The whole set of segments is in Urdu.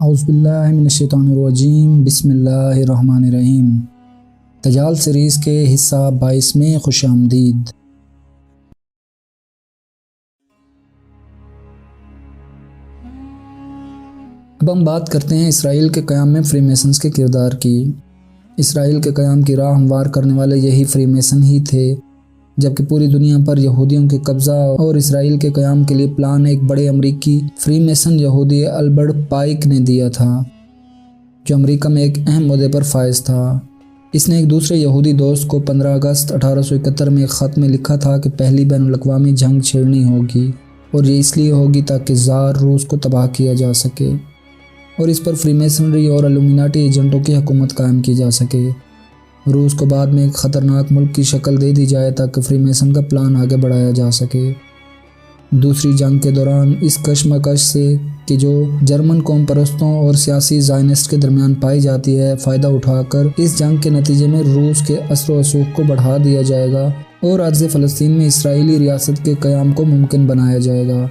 اعوذ باللہ من الشیطان الرجیم، بسم اللہ الرحمن الرحیم۔ دجال سیریز کے حصہ 22 میں خوش آمدید۔ اب ہم بات کرتے ہیں اسرائیل کے قیام میں فری میسنز کے کردار کی۔ اسرائیل کے قیام کی راہ ہموار کرنے والے یہی فری میسن ہی تھے، جبکہ پوری دنیا پر یہودیوں کے قبضہ اور اسرائیل کے قیام کے لیے پلان ایک بڑے امریکی فری میسن یہودی البرٹ پائک نے دیا تھا، جو امریکہ میں ایک اہم عہدے پر فائز تھا۔ اس نے ایک دوسرے یہودی دوست کو 15 اگست 1871 میں ایک خط میں لکھا تھا کہ پہلی بین الاقوامی جنگ چھیڑنی ہوگی، اور یہ اس لیے ہوگی تاکہ زار روس کو تباہ کیا جا سکے اور اس پر فری میسنری اور الومیناٹی ایجنٹوں کی حکومت قائم کی جا سکے۔ روس کو بعد میں ایک خطرناک ملک کی شکل دے دی جائے تاکہ فری میسن کا پلان آگے بڑھایا جا سکے۔ دوسری جنگ کے دوران اس کشمکش سے کہ جو جرمن قوم پرستوں اور سیاسی زائنسٹ کے درمیان پائی جاتی ہے، فائدہ اٹھا کر اس جنگ کے نتیجے میں روس کے اثر و رسوخ کو بڑھا دیا جائے گا اور ارض فلسطین میں اسرائیلی ریاست کے قیام کو ممکن بنایا جائے گا۔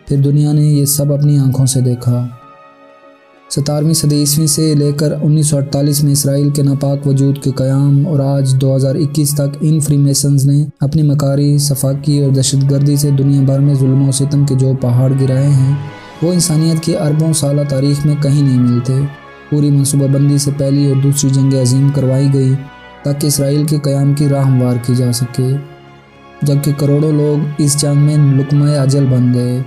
پھر دنیا نے یہ سب اپنی آنکھوں سے دیکھا۔ 17ویں صدی عیسوی سے لے کر 1948 میں اسرائیل کے ناپاک وجود کے قیام اور آج 2021 تک ان فری میسنز نے اپنی مکاری، صفاقی اور دہشت گردی سے دنیا بھر میں ظلم و ستم کے جو پہاڑ گرائے ہیں، وہ انسانیت کی اربوں سالہ تاریخ میں کہیں نہیں ملتے۔ پوری منصوبہ بندی سے پہلی اور دوسری جنگ عظیم کروائی گئی تاکہ اسرائیل کے قیام کی راہ ہموار کی جا سکے، جبکہ کروڑوں لوگ اس جنگ میں لقمۂ اجل بن گئے۔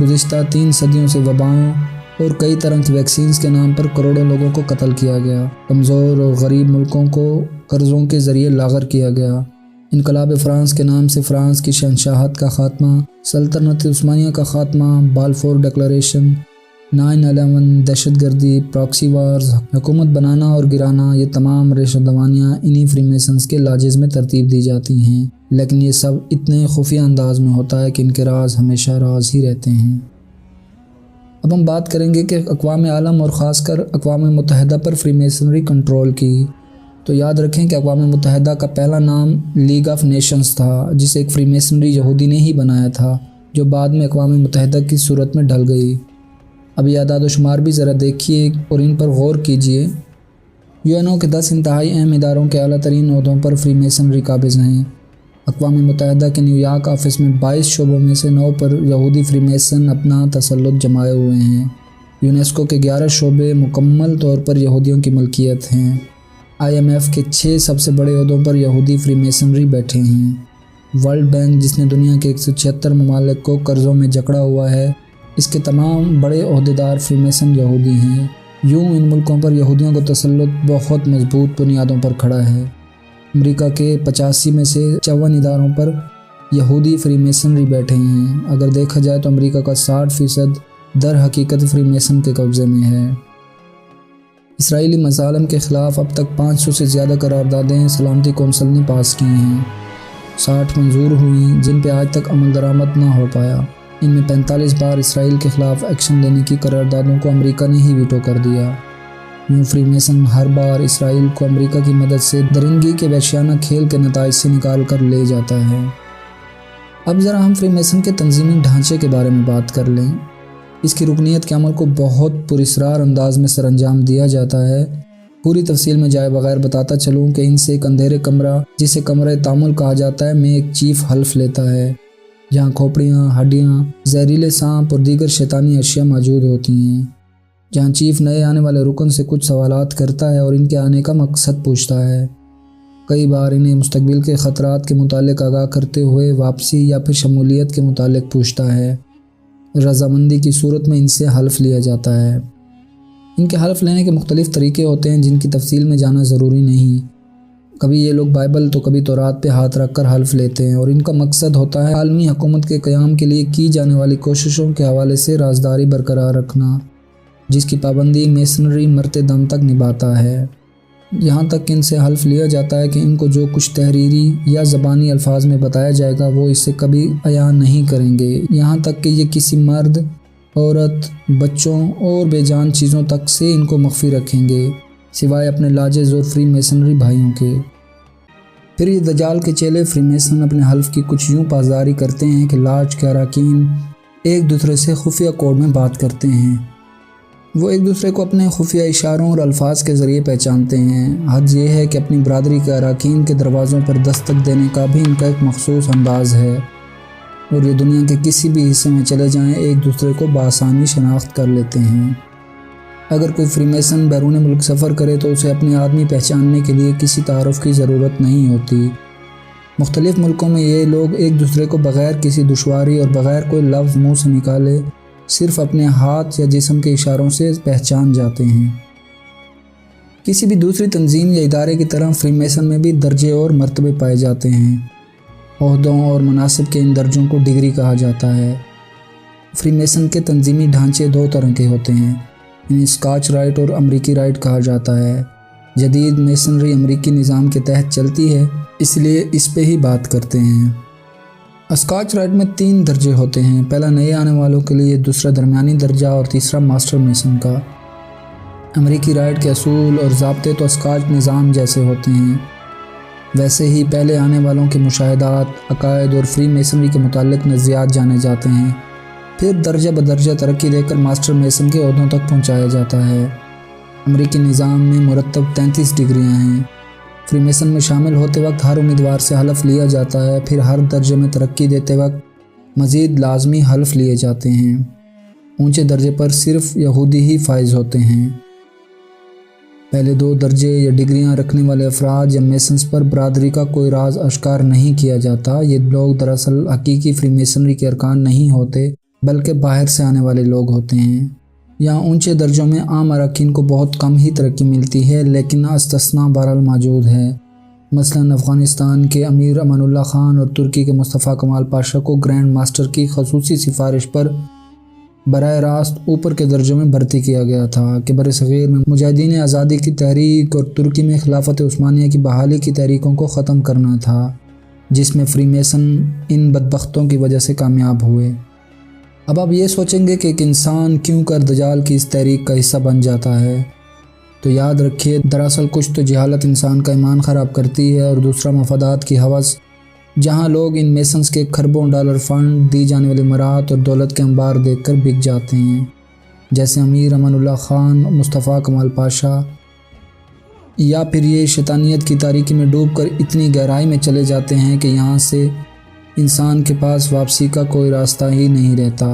گزشتہ 3 صدیوں سے وباؤں اور کئی طرح کی ویکسینز کے نام پر کروڑوں لوگوں کو قتل کیا گیا، کمزور اور غریب ملکوں کو قرضوں کے ذریعے لاغر کیا گیا۔ انقلاب فرانس کے نام سے فرانس کی شہنشاہت کا خاتمہ، سلطنت عثمانیہ کا خاتمہ، بالفور ڈکلریشن، 9/11، دہشت گردی، پراکسی وارز، حکومت بنانا اور گرانا، یہ تمام ریشہ دوانیاں انہی فری میسنز کے لاجز میں ترتیب دی جاتی ہیں، لیکن یہ سب اتنے خفیہ انداز میں ہوتا ہے کہ ان کے راز ہمیشہ راز ہی رہتے ہیں۔ اب ہم بات کریں گے کہ اقوام عالم اور خاص کر اقوام متحدہ پر فری میسنری کنٹرول کی، تو یاد رکھیں کہ اقوام متحدہ کا پہلا نام لیگ آف نیشنز تھا، جسے ایک فری میسنری یہودی نے ہی بنایا تھا، جو بعد میں اقوام متحدہ کی صورت میں ڈھل گئی۔ اب یہ اعداد و شمار بھی ذرا دیکھیے اور ان پر غور کیجیے۔ UN کے 10 انتہائی اہم اداروں کے اعلیٰ ترین عہدوں پر فری میسنری قابض ہیں۔ اقوام متحدہ کے نیو یارک آفس میں 22 شعبوں میں سے 9 پر یہودی فری میسن اپنا تسلط جمائے ہوئے ہیں۔ یونیسکو کے 11 شعبے مکمل طور پر یہودیوں کی ملکیت ہیں۔ IMF کے 6 سب سے بڑے عہدوں پر یہودی فری میسنری بیٹھے ہیں۔ ورلڈ بینک، جس نے دنیا کے 176 ممالک کو قرضوں میں جکڑا ہوا ہے، اس کے تمام بڑے عہدیدار فری میسن یہودی ہیں۔ یوں ان ملکوں پر یہودیوں کا تسلط بہت مضبوط بنیادوں پر کھڑا ہے۔ امریکہ کے 85 میں سے 54 اداروں پر یہودی فری میسنری بیٹھے ہیں۔ اگر دیکھا جائے تو امریکہ کا 60% در حقیقت فری میسن کے قبضے میں ہے۔ اسرائیلی مظالم کے خلاف اب تک 500 سے زیادہ قراردادیں سلامتی کونسل نے پاس کی ہیں، 60 منظور ہوئیں جن پہ آج تک عمل درآمد نہ ہو پایا۔ ان میں 45 بار اسرائیل کے خلاف ایکشن لینے کی قراردادوں کو امریکہ نے ہی ویٹو کر دیا۔ یوں فری میسن ہر بار اسرائیل کو امریکہ کی مدد سے درندگی کے وحشیانہ کھیل کے نتائج سے نکال کر لے جاتا ہے۔ اب ذرا ہم فری میسن کے تنظیمی ڈھانچے کے بارے میں بات کر لیں۔ اس کی رکنیت کے عمل کو بہت پراسرار انداز میں سر انجام دیا جاتا ہے۔ پوری تفصیل میں جائے بغیر بتاتا چلوں کہ ان سے ایک اندھیرے کمرہ، جسے کمرہ تعامل کہا جاتا ہے، میں ایک چیف حلف لیتا ہے، جہاں کھوپڑیاں، ہڈیاں، زہریلے سانپ اور دیگر شیطانی اشیاء موجود ہوتی ہیں، جہاں چیف نئے آنے والے رکن سے کچھ سوالات کرتا ہے اور ان کے آنے کا مقصد پوچھتا ہے۔ کئی بار انہیں مستقبل کے خطرات کے متعلق آگاہ کرتے ہوئے واپسی یا پھر شمولیت کے متعلق پوچھتا ہے۔ رضامندی کی صورت میں ان سے حلف لیا جاتا ہے۔ ان کے حلف لینے کے مختلف طریقے ہوتے ہیں، جن کی تفصیل میں جانا ضروری نہیں۔ کبھی یہ لوگ بائبل تو کبھی تورات پہ ہاتھ رکھ کر حلف لیتے ہیں، اور ان کا مقصد ہوتا ہے عالمی حکومت کے قیام کے لیے کی جانے والی کوششوں کے حوالے سے رازداری برقرار رکھنا، جس کی پابندی میسنری مرتے دم تک نبھاتا ہے۔ یہاں تک کہ ان سے حلف لیا جاتا ہے کہ ان کو جو کچھ تحریری یا زبانی الفاظ میں بتایا جائے گا وہ اس سے کبھی عیاں نہیں کریں گے، یہاں تک کہ یہ کسی مرد، عورت، بچوں اور بے جان چیزوں تک سے ان کو مخفی رکھیں گے، سوائے اپنے لاجز اور فری میسنری بھائیوں کے۔ پھر یہ دجال کے چیلے فری میسن اپنے حلف کی کچھ یوں پاسداری کرتے ہیں کہ لاج کے اراکین ایک دوسرے سے خفیہ کوڈ میں بات کرتے ہیں۔ وہ ایک دوسرے کو اپنے خفیہ اشاروں اور الفاظ کے ذریعے پہچانتے ہیں۔ حد یہ ہے کہ اپنی برادری کے اراکین کے دروازوں پر دستک دینے کا بھی ان کا ایک مخصوص انداز ہے، اور یہ دنیا کے کسی بھی حصے میں چلے جائیں ایک دوسرے کو بآسانی شناخت کر لیتے ہیں۔ اگر کوئی فری میسن بیرون ملک سفر کرے تو اسے اپنے آدمی پہچاننے کے لیے کسی تعارف کی ضرورت نہیں ہوتی۔ مختلف ملکوں میں یہ لوگ ایک دوسرے کو بغیر کسی دشواری اور بغیر کوئی لفظ منہ سے نکالے صرف اپنے ہاتھ یا جسم کے اشاروں سے پہچان جاتے ہیں۔ کسی بھی دوسری تنظیم یا ادارے کی طرح فری میسن میں بھی درجے اور مرتبے پائے جاتے ہیں۔ عہدوں اور مناصب کے ان درجوں کو ڈگری کہا جاتا ہے۔ فری میسن کے تنظیمی ڈھانچے دو طرح کے ہوتے ہیں، انہیں اسکاچ رائٹ اور امریکی رائٹ کہا جاتا ہے۔ جدید میسنری امریکی نظام کے تحت چلتی ہے، اس لیے اس پہ ہی بات کرتے ہیں۔ اسکاچ رائٹ میں 3 درجے ہوتے ہیں، پہلا نئے آنے والوں کے لیے، دوسرا درمیانی درجہ اور تیسرا ماسٹر میسن کا۔ امریکی رائٹ کے اصول اور ضابطے تو اسکاچ نظام جیسے ہوتے ہیں، ویسے ہی پہلے آنے والوں کے مشاہدات، عقائد اور فری میسنری کے متعلق نظریات جانے جاتے ہیں، پھر درجہ بدرجہ ترقی دے کر ماسٹر میسن کے عہدوں تک پہنچایا جاتا ہے۔ امریکی نظام میں مرتب 33 ڈگریاں ہیں۔ فری میسن میں شامل ہوتے وقت ہر امیدوار سے حلف لیا جاتا ہے، پھر ہر درجے میں ترقی دیتے وقت مزید لازمی حلف لیے جاتے ہیں۔ اونچے درجے پر صرف یہودی ہی فائز ہوتے ہیں۔ پہلے 2 درجے یا ڈگریاں رکھنے والے افراد یا میسنز پر برادری کا کوئی راز اشکار نہیں کیا جاتا۔ یہ لوگ دراصل حقیقی فری میسنری کے ارکان نہیں ہوتے، بلکہ باہر سے آنے والے لوگ ہوتے ہیں۔ یہاں اونچے درجوں میں عام اراکین کو بہت کم ہی ترقی ملتی ہے، لیکن استثناء بہرحال موجود ہے۔ مثلاً افغانستان کے امیر امان اللہ خان اور ترکی کے مصطفیٰ کمال پاشا کو گرینڈ ماسٹر کی خصوصی سفارش پر براہ راست اوپر کے درجوں میں بھرتی کیا گیا تھا کہ برصغیر میں مجاہدین آزادی کی تحریک اور ترکی میں خلافت عثمانیہ کی بحالی کی تحریکوں کو ختم کرنا تھا، جس میں فری میسن ان بدبختوں کی وجہ سے کامیاب ہوئے۔ اب آپ یہ سوچیں گے کہ ایک انسان کیوں کر دجال کی اس تحریک کا حصہ بن جاتا ہے، تو یاد رکھیے دراصل کچھ تو جہالت انسان کا ایمان خراب کرتی ہے، اور دوسرا مفادات کی ہوس، جہاں لوگ ان میسنز کے کھربوں ڈالر فنڈ، دی جانے والی مراعات اور دولت کے انبار دیکھ کر بک جاتے ہیں، جیسے امیر امان اللہ خان، مصطفیٰ کمال پاشا، یا پھر یہ شیطانیت کی تاریکی میں ڈوب کر اتنی گہرائی میں چلے جاتے ہیں کہ یہاں سے انسان کے پاس واپسی کا کوئی راستہ ہی نہیں رہتا۔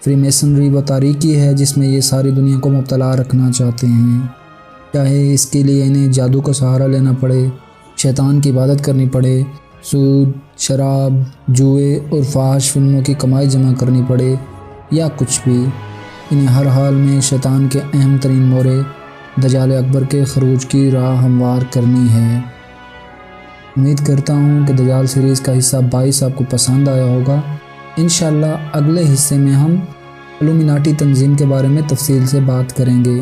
فری میسنری وہ تاریکی ہے جس میں یہ ساری دنیا کو مبتلا رکھنا چاہتے ہیں، چاہے اس کے لیے انہیں جادو کا سہارا لینا پڑے، شیطان کی عبادت کرنی پڑے، سود، شراب، جوئے اور فحش فلموں کی کمائی جمع کرنی پڑے، یا کچھ بھی، انہیں ہر حال میں شیطان کے اہم ترین مورے دجال اکبر کے خروج کی راہ ہموار کرنی ہے۔ امید کرتا ہوں کہ دجال سیریز کا حصہ 22 آپ کو پسند آیا ہوگا۔ انشاءاللہ اگلے حصے میں ہم الومناٹی تنظیم کے بارے میں تفصیل سے بات کریں گے۔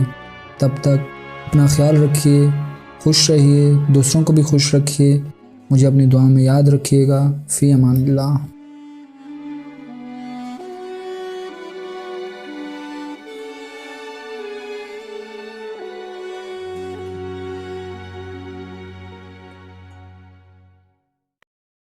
تب تک اپنا خیال رکھیے، خوش رہیے، دوسروں کو بھی خوش رکھیے، مجھے اپنی دعا میں یاد رکھیے گا۔ فی امان اللہ۔